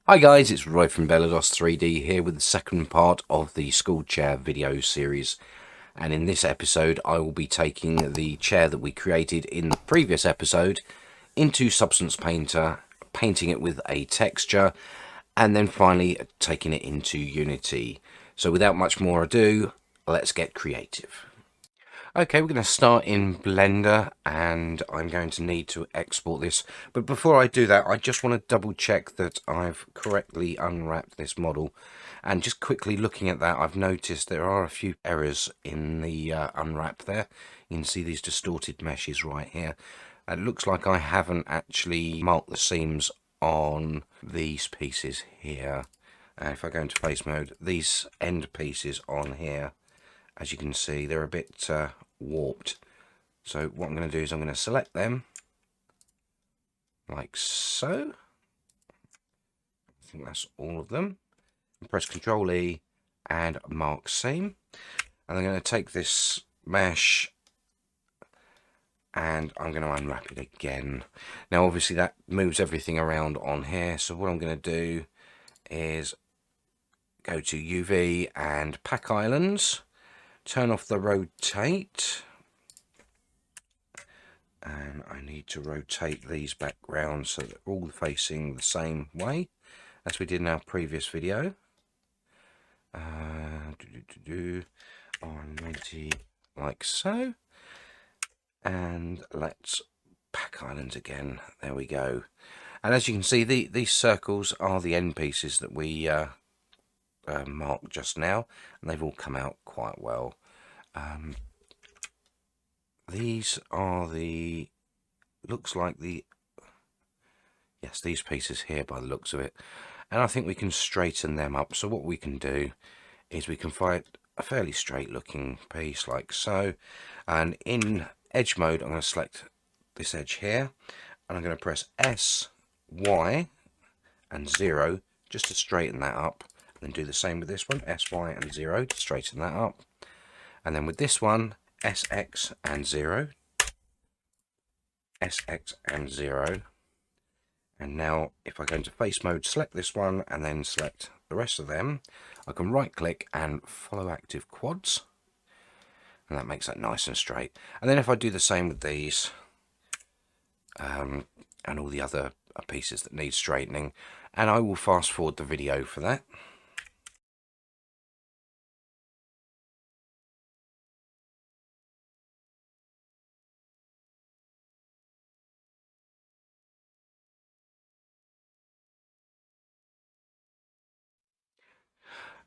Hi guys, it's Roy from Belados 3D here with the second part of the school chair video series, and in this episode I will be taking the chair that we created in the previous episode into Substance Painter, painting it with a texture, and then finally taking it into Unity. So without much more ado, let's get creative. Okay, we're going to start in Blender, and I'm going to need to export this. But before I do that, I just want to double check that I've correctly unwrapped this model. And just quickly looking at that, I've noticed there are a few errors in the unwrap there. You can see these distorted meshes right here. It looks like I haven't actually marked the seams on these pieces here. And if I go into face mode, these end pieces on here, as you can see, they're a bit warped. So what I'm going to do is I'm going to select them like so. I think that's all of them. Press Ctrl E and mark seam. And I'm going to take this mesh and I'm going to unwrap it again. Now obviously that moves everything around on here, so what I'm going to do is go to UV and Pack Islands, turn off the rotate, and I need to rotate these backgrounds so they're all facing the same way as we did in our previous video. On 90 like so, and let's Pack Islands again. There we go. And as you can see, these circles are the end pieces that we marked just now, and they've all come out quite well. These are the, looks like the, yes, these pieces here by the looks of it, and I think we can straighten them up. So what we can do is we can find a fairly straight looking piece like so, and in edge mode I'm going to select this edge here, and I'm going to press S, Y and 0 just to straighten that up, and then do the same with this one, S, Y and 0 to straighten that up, and then with this one, SX and 0, SX and 0. And now if I go into face mode, select this one and then select the rest of them, I can right click and follow active quads, and that makes that nice and straight. And then if I do the same with these and all the other pieces that need straightening, and I will fast forward the video for that.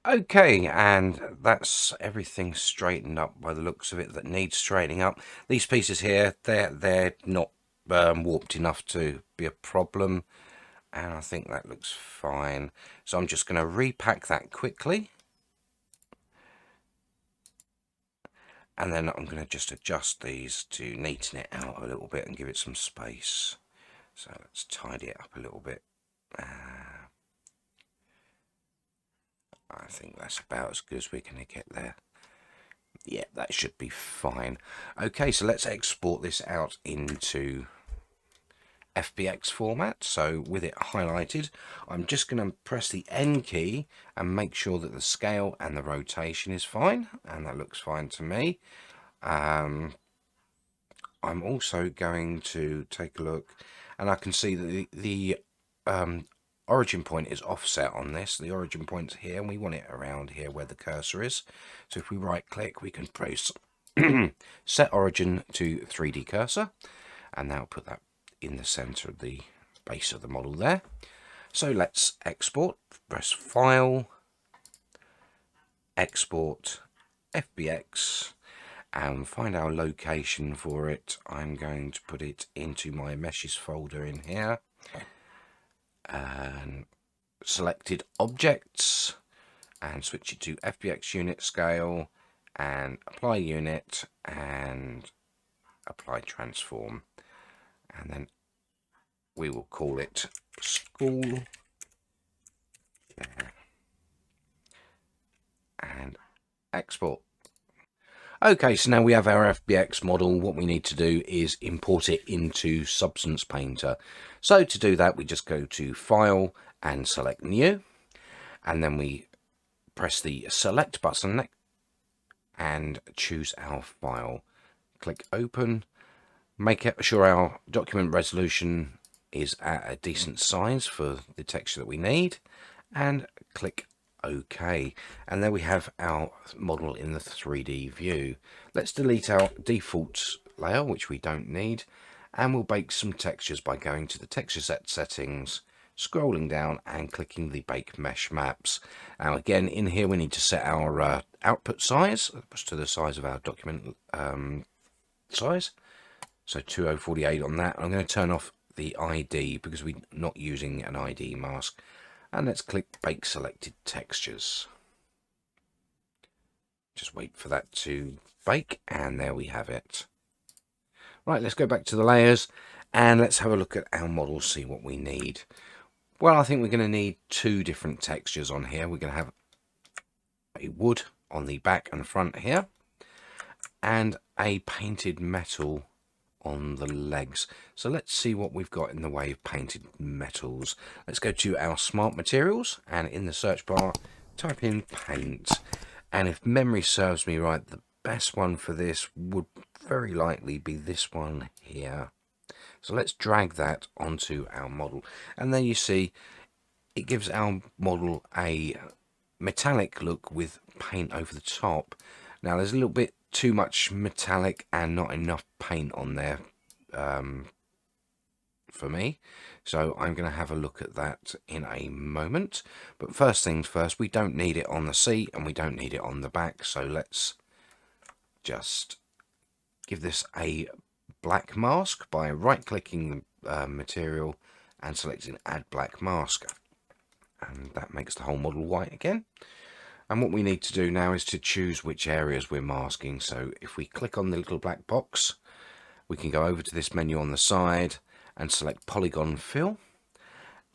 Okay, and that's everything straightened up by the looks of it that needs straightening up. These pieces here, they're not warped enough to be a problem, and I think that looks fine. So I'm just going to repack that quickly, and then I'm going to just adjust these to neaten it out a little bit and give it some space. So let's tidy it up a little bit. I think that's about as good as we're going to get there. Yeah, that should be fine. Okay, so let's export this out into FBX format. So with it highlighted, I'm just going to press the N key and make sure that the scale and the rotation is fine, and that looks fine to me. I'm also going to take a look, and I can see that the origin point is offset on this. The origin point's here, and we want it around here where the cursor is. So if we right click, we can press set origin to 3D cursor, and that'll put that in the center of the base of the model there. So let's export, press file, export FBX, and find our location for it. I'm going to put it into my meshes folder in here, and selected objects, and switch it to FBX unit scale, and apply unit, and apply transform, and then we will call it school and export. Okay, so now we have our FBX model. What we need to do is import it into Substance Painter. So to do that, we just go to File and select New, and then we press the Select button and choose our file. Click Open, make sure our document resolution is at a decent size for the texture that we need, and click OK. And there we have our model in the 3D view. Let's delete our default layer, which we don't need, and we'll bake some textures by going to the texture set settings, scrolling down and clicking the bake mesh maps. Now again, in here we need to set our output size to the size of our document size, so 2048 on that. I'm going to turn off the ID because we're not using an ID mask, and let's click bake selected textures. Just wait for that to bake, and there we have it. Right, let's go back to the layers and let's have a look at our model, see what we need. Well, I think we're going to need two different textures on here. We're going to have a wood on the back and front here, and a painted metal on the legs. So let's see what we've got in the way of painted metals. Let's go to our smart materials, and in the search bar type in paint, and if memory serves me right, the best one for this would very likely be this one here. So let's drag that onto our model, and then you see it gives our model a metallic look with paint over the top. Now there's a little bit too much metallic and not enough paint on there for me, so I'm going to have a look at that in a moment. But first things first, we don't need it on the seat and we don't need it on the back, so let's just give this a black mask by right clicking the material and selecting add black mask, and that makes the whole model white again. And what we need to do now is to choose which areas we're masking. So if we click on the little black box, we can go over to this menu on the side and select polygon fill,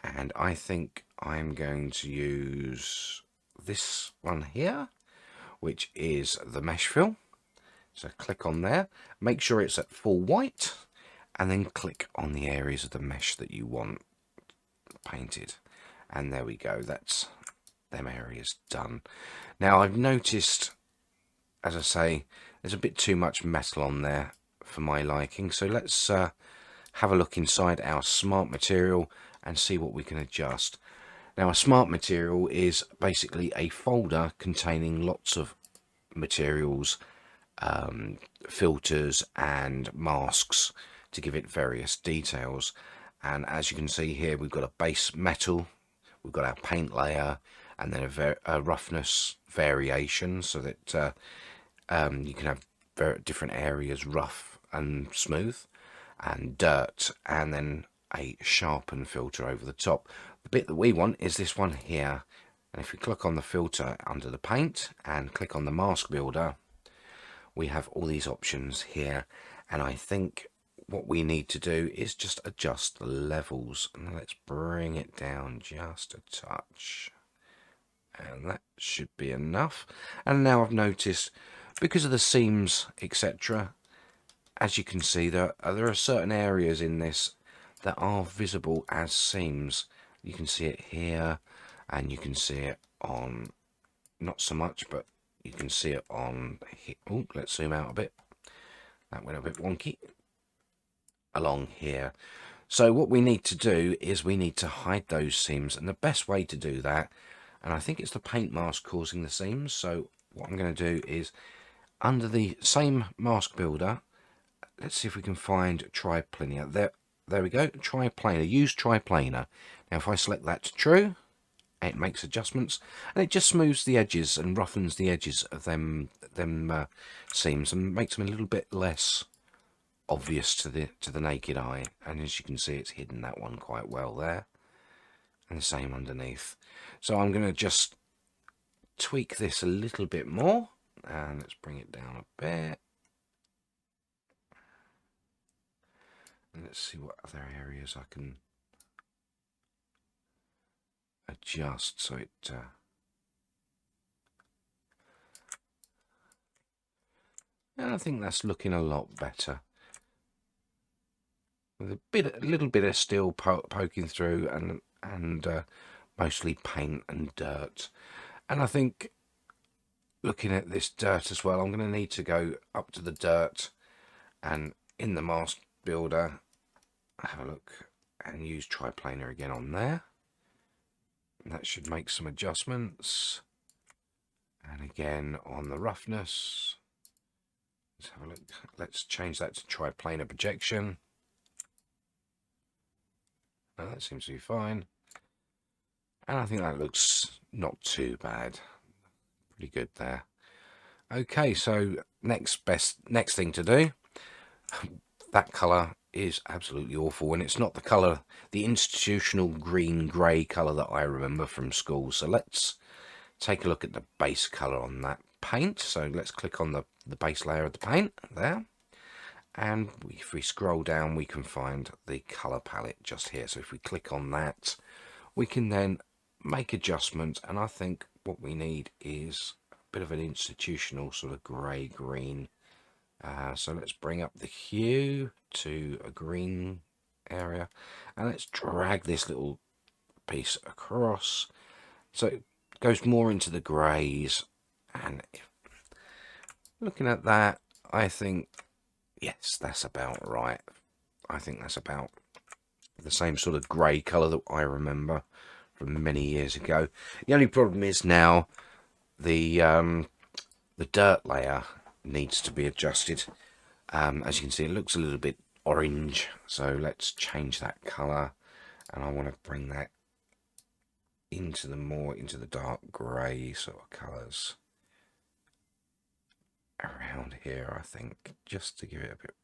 and I think I'm going to use this one here, which is the mesh fill. So click on there, make sure it's at full white, and then click on the areas of the mesh that you want painted, and there we go, that's them areas done. Now I've noticed, as I say, there's a bit too much metal on there for my liking, so let's have a look inside our smart material and see what we can adjust. Now a smart material is basically a folder containing lots of materials, filters and masks to give it various details. And as you can see here, we've got a base metal, we've got our paint layer, and then a roughness variation, so that you can have different areas, rough and smooth, and dirt, and then a sharpen filter over the top. The bit that we want is this one here, and if we click on the filter under the paint and click on the mask builder, we have all these options here, and I think what we need to do is just adjust the levels. And let's bring it down just a touch, and that should be enough. And now I've noticed, because of the seams etc, as you can see, there are certain areas in this that are visible as seams. You can see it here, and you can see it on, not so much, but you can see it on here. Oh, let's zoom out a bit, that went a bit wonky, along here. So what we need to do is we need to hide those seams, and the best way to do that, and I think it's the paint mask causing the seams, so what I'm going to do is under the same mask builder, let's see if we can find triplanar. There we go, triplanar, use triplanar. Now if I select that to true, it makes adjustments, and it just smooths the edges and roughens the edges of them seams and makes them a little bit less obvious to the naked eye. And as you can see, it's hidden that one quite well there, and the same underneath. So I'm going to just tweak this a little bit more, and let's bring it down a bit, and let's see what other areas I can adjust so it And I think that's looking a lot better. With a little bit of steel poking through, and mostly paint and dirt. And I think, looking at this dirt as well, I'm going to need to go up to the dirt and in the mask builder, have a look and use triplanar again on there. That should make some adjustments. And again on the roughness, let's have a look. Let's change that to triplanar projection. Now that seems to be fine. And I think that looks not too bad. Pretty good there. Okay, so next thing to do. That colour is absolutely awful, and it's not the colour, the institutional green-grey colour that I remember from school. So let's take a look at the base colour on that paint. So let's click on the base layer of the paint there. And if we scroll down, we can find the colour palette just here. So if we click on that, we can then make adjustments. And I think what we need is a bit of an institutional sort of grey-green. So let's bring up the hue to a green area. And let's drag this little piece across. So it goes more into the greys. And looking at that, I think, yes, that's about right. I think that's about the same sort of grey colour that I remember from many years ago. The only problem is now the dirt layer needs to be adjusted. As you can see, it looks a little bit orange. So let's change that colour, and I want to bring that into the dark grey sort of colours around here, I think, just to give it a bit,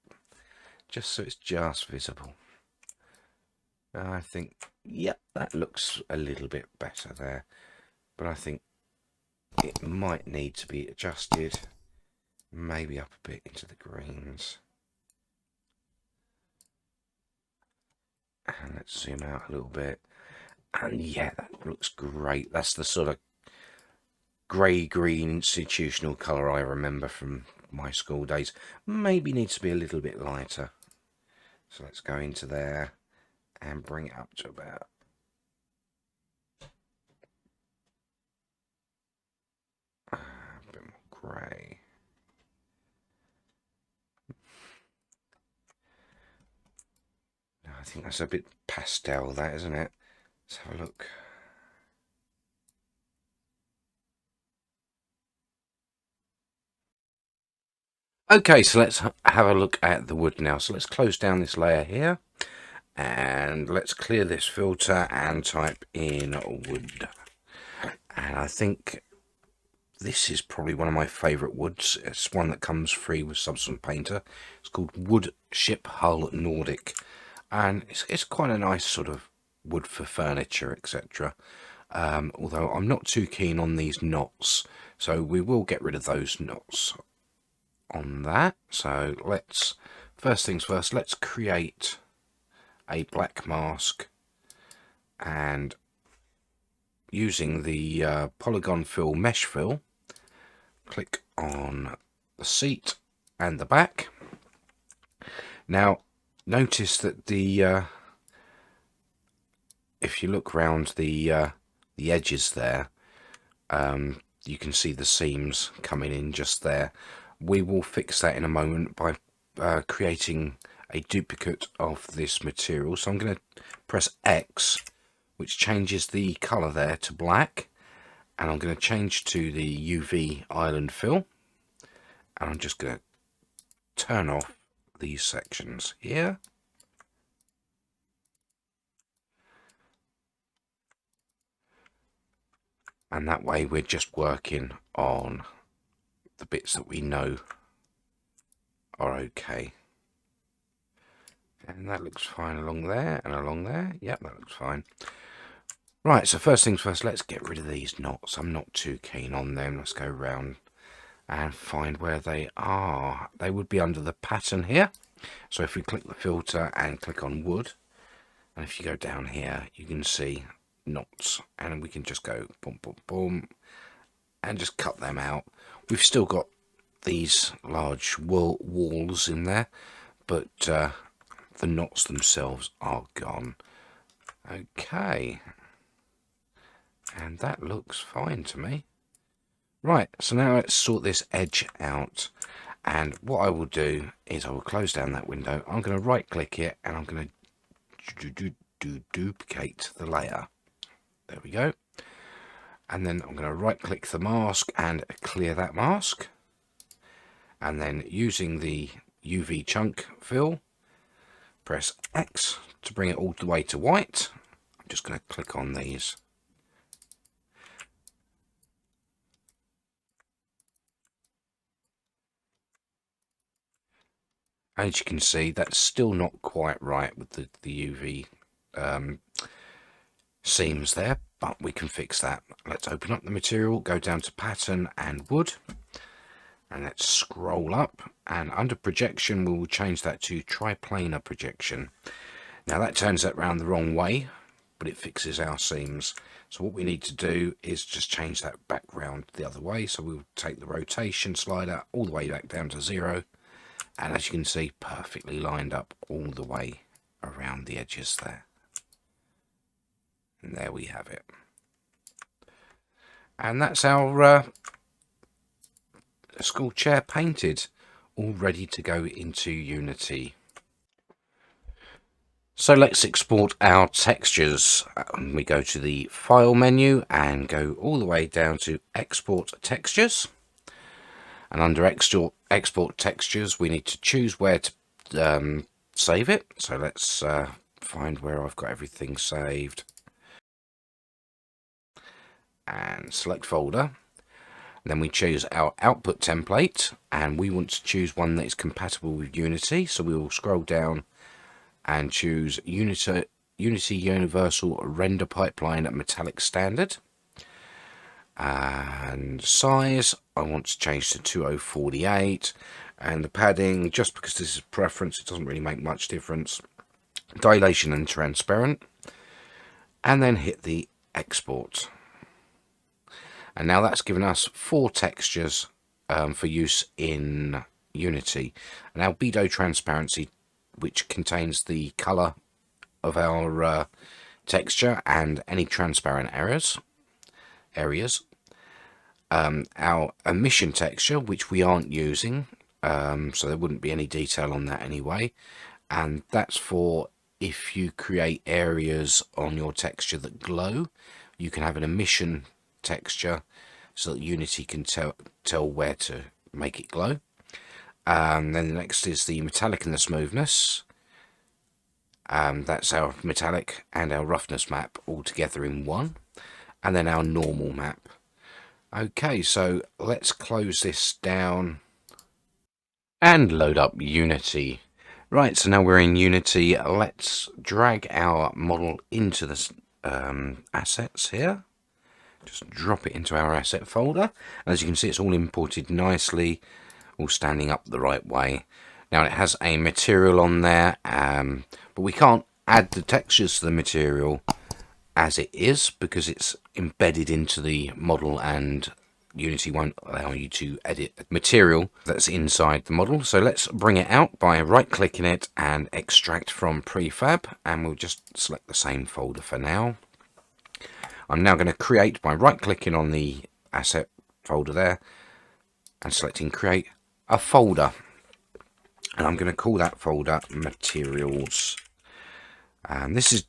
just so it's just visible. I think, yep, that looks a little bit better there, but I think it might need to be adjusted, maybe up a bit into the greens. And let's zoom out a little bit, and yeah, that looks great. That's the sort of grey-green institutional colour I remember from my school days. Maybe needs to be a little bit lighter. So let's go into there and bring it up to about a bit more grey. I think that's a bit pastel, that, isn't it? Let's have a look. Okay, so let's have a look at the wood now. So let's close down this layer here, and let's clear this filter and type in wood. And I think this is probably one of my favourite woods. It's one that comes free with Substance Painter. It's called Wood Ship Hull Nordic, and it's quite a nice sort of wood for furniture, etc. Although I'm not too keen on these knots, so we will get rid of those knots on that. So let's, first things first, let's create a black mask, and using the polygon fill mesh fill, click on the seat and the back. Now notice that the if you look round the edges there, you can see the seams coming in just there. We will fix that in a moment by creating a duplicate of this material. So I'm going to press X, which changes the colour there to black, and I'm going to change to the UV island fill, and I'm just going to turn off these sections here. And that way we're just working on the bits that we know are okay. And that looks fine along there and along there. Yep, that looks fine. Right, so first things first, let's get rid of these knots. I'm not too keen on them. Let's go around and find where they are. They would be under the pattern here. So if we click the filter and click on wood, and if you go down here, you can see knots, and we can just go boom, boom, boom, and just cut them out. We've still got these large walls in there, but the knots themselves are gone. Okay, and that looks fine to me. Right, so now let's sort this edge out. And what I will do is I will close down that window. I'm going to right click it and I'm going to duplicate the layer. There we go. And then I'm going to right click the mask and clear that mask. And then using the UV chunk fill, press X to bring it all the way to white. I'm just going to click on these. As you can see, that's still not quite right with the UV seams there, but we can fix that. Let's open up the material, go down to pattern and wood, and let's scroll up, and under projection we will change that to triplanar projection. Now that turns that round the wrong way, but it fixes our seams. So what we need to do is just change that background the other way. So we'll take the rotation slider all the way back down to 0. And as you can see, perfectly lined up all the way around the edges there. And there we have it. And that's our school chair painted, all ready to go into Unity. So let's export our textures. We go to the File menu and go all the way down to Export Textures. And under export textures, we need to choose where to save it. So let's find where I've got everything saved. And select folder. Then we choose our output template. And we want to choose one that is compatible with Unity. So we will scroll down and choose Unity Universal Render Pipeline Metallic Standard. And size, I want to change to 2048, and the padding, just because this is preference, it doesn't really make much difference. Dilation and transparent, and then hit the export. And now that's given us 4 textures for use in Unity. And albedo transparency, which contains the color of our texture and any transparent areas. Our emission texture, which we aren't using, so there wouldn't be any detail on that anyway, and that's for if you create areas on your texture that glow, you can have an emission texture so that Unity can tell where to make it glow. Then the next is the metallic and the smoothness. That's our metallic and our roughness map all together in one, and then our normal map. Okay, so let's close this down and load up Unity. Right, so now we're in Unity. Let's drag our model into the assets here. Just drop it into our asset folder. As you can see, it's all imported nicely, all standing up the right way. Now it has a material on there, but we can't add the textures to the material as it is because it's embedded into the model, and Unity won't allow you to edit material that's inside the model. So let's bring it out by right clicking it and extract from prefab, and we'll just select the same folder for now. I'm now going to create by right clicking on the asset folder there and selecting create a folder, and I'm going to call that folder materials. And this is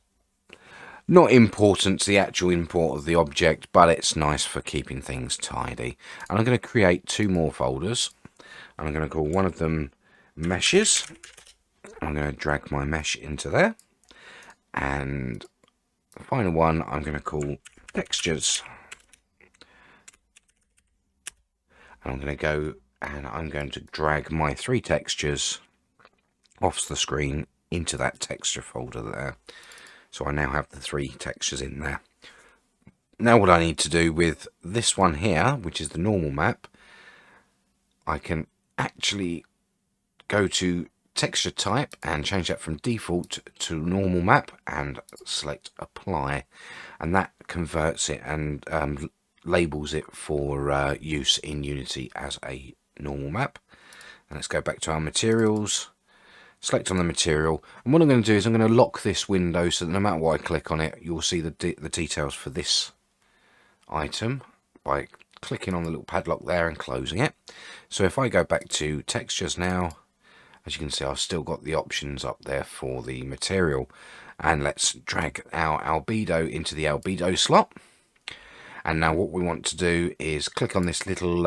not important to the actual import of the object, but it's nice for keeping things tidy. And I'm going to create 2 more folders, and I'm going to call one of them meshes. I'm going to drag my mesh into there, and the final one I'm going to call textures. And I'm going to go and I'm going to drag my 3 textures off the screen into that texture folder there. So I now have the 3 textures in there. Now what I need to do with this one here, which is the normal map, I can actually go to texture type and change that from default to normal map and select apply, and that converts it and labels it for use in Unity as a normal map. And let's go back to our materials, select on the material, and what I'm going to do is I'm going to lock this window so that no matter what I click on it, you'll see the details for this item by clicking on the little padlock there and closing it. So if I go back to textures now, as you can see, I've still got the options up there for the material. And let's drag our albedo into the albedo slot. And now what we want to do is click on this little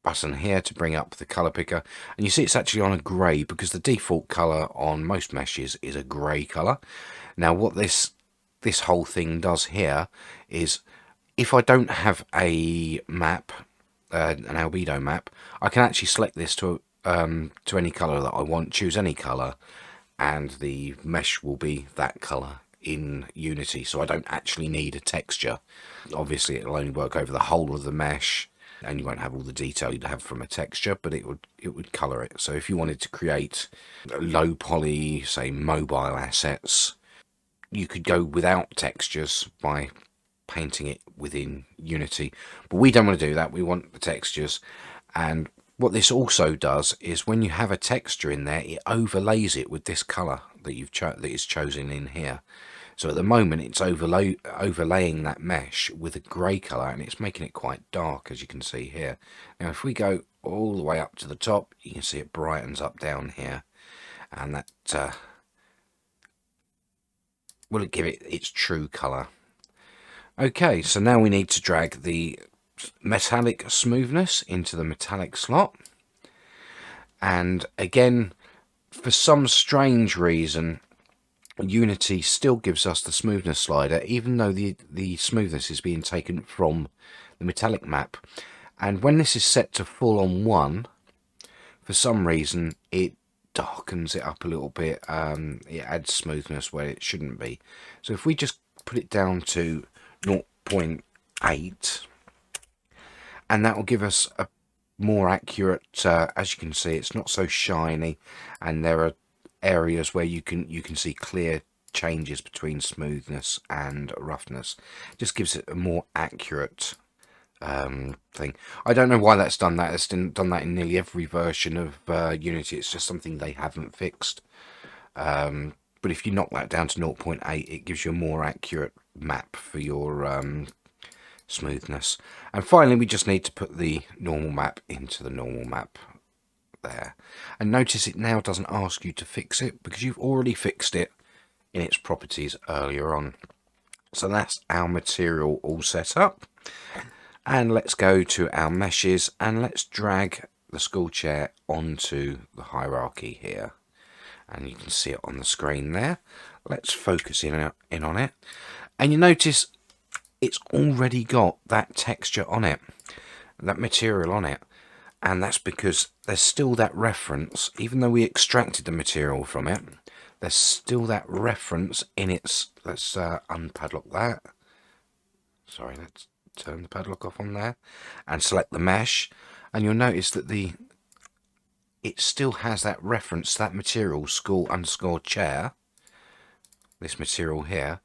button here to bring up the color picker. And you see it's actually on a grey, because the default color on most meshes is a grey color. Now what this whole thing does here is, if I don't have a map, an albedo map, I can actually select this to any color that I want, choose any color, and the mesh will be that color in Unity. So I don't actually need a texture. Obviously it'll only work over the whole of the mesh, and you won't have all the detail you'd have from a texture, but it would color it. So if you wanted to create low poly, say mobile assets, you could go without textures by painting it within Unity, but we don't want to do that. We want the textures. And what this also does is, when you have a texture in there, it overlays it with this color that is chosen in here. So at the moment it's overlaying that mesh with a grey color, and it's making it quite dark, as you can see here. Now if we go all the way up to the top, you can see it brightens up down here, and that will give it its true color. Okay, so now we need to drag the metallic smoothness into the metallic slot. And again, for some strange reason, Unity still gives us the smoothness slider, even though the smoothness is being taken from the metallic map. And when this is set to full on 1, for some reason it darkens it up a little bit. It adds smoothness where it shouldn't be. So if we just put it down to 0.8, and that will give us a more accurate, as you can see, it's not so shiny, and there are areas where you can see clear changes between smoothness and roughness. Just gives it a more accurate thing. I don't know why that's done that. It's done that in nearly every version of Unity. It's just something they haven't fixed. But if you knock that down to 0.8, it gives you a more accurate map for your smoothness. And finally, we just need to put the normal map into the normal map there. And notice it now doesn't ask you to fix it, because you've already fixed it in its properties earlier on. So that's our material all set up. And let's go to our meshes, and let's drag the school chair onto the hierarchy here. And you can see it on the screen there. Let's focus in on it. And you notice it's already got that texture on it, that material on it. And that's because there's still that reference, even though we extracted the material from it, there's still that reference in its, let's unpadlock that. Sorry, let's turn the padlock off on there and select the mesh. And you'll notice that it still has that reference, that material, school_chair, this material here,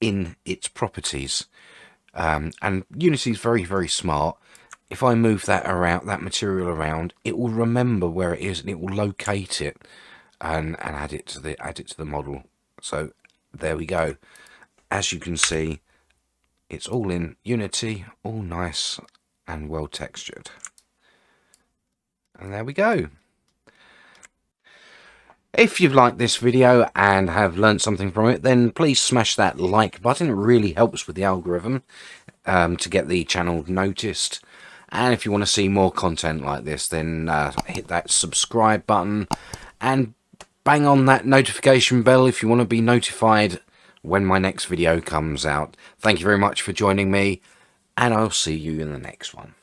in its properties. And Unity is very, very smart. If I move that around, that material around, it will remember where it is, and it will locate it and add it to the model. So there we go. As you can see, it's all in Unity, all nice and well textured. And there we go. If you've liked this video and have learnt something from it, then please smash that like button. It really helps with the algorithm to get the channel noticed. And if you want to see more content like this, then hit that subscribe button and bang on that notification bell if you want to be notified when my next video comes out. Thank you very much for joining me, and I'll see you in the next one.